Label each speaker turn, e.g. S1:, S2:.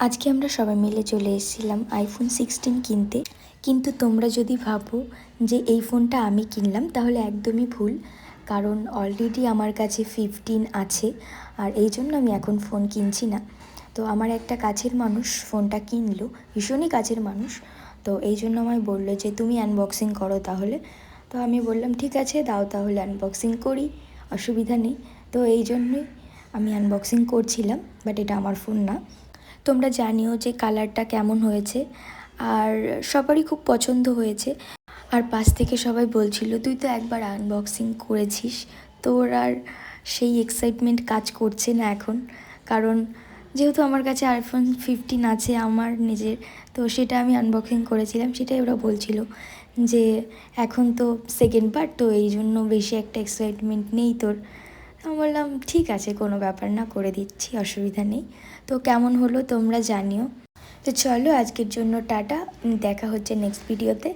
S1: আজকে আমরা সবাই মিলে চলে এসেছিলাম আইফোন 16 কিনতে। কিন্তু তোমরা যদি ভাবো যে এই ফোনটা আমি কিনলাম তাহলে একদমই ভুল, কারণ অলরেডি আমার কাছে 15 আছে আর এই জন্য আমি এখন ফোন কিনছি না। তো আমার একটা কাছের মানুষ ফোনটা কিনলো, ভীষণই কাছের মানুষ। তো এই জন্য আমায় বললো যে তুমি আনবক্সিং করো তাহলে। তো আমি বললাম ঠিক আছে, দাও তাহলে আনবক্সিং করি, অসুবিধা নেই। তো এই জন্যই আমি আনবক্সিং করছিলাম, বাট এটা আমার ফোন না। তোমরা জানিও যে কালারটা কেমন হয়েছে, আর সবারই খুব পছন্দ হয়েছে। আর পাশ থেকে সবাই বলছিল তুই তো একবার আনবক্সিং করেছিস, তোর আর সেই এক্সাইটমেন্ট কাজ করছে না এখন, কারণ যেহেতু আমার কাছে আইফোন 15 আছে আমার নিজের, তো সেটা আমি আনবক্সিং করেছিলাম। সেটাই ওরা বলছিল যে এখন তো সেকেন্ড বার, তো এই জন্য বেশি একটা এক্সাইটমেন্ট নেই তোর। আমি বললাম ঠিক আছে, কোনো ব্যাপার না, করে দিচ্ছি, অসুবিধা নেই। তো কেমন হলো তোমরা জানিও। তো চলো আজকের জন্য টাটা, দেখা হচ্ছে নেক্সট ভিডিওতে।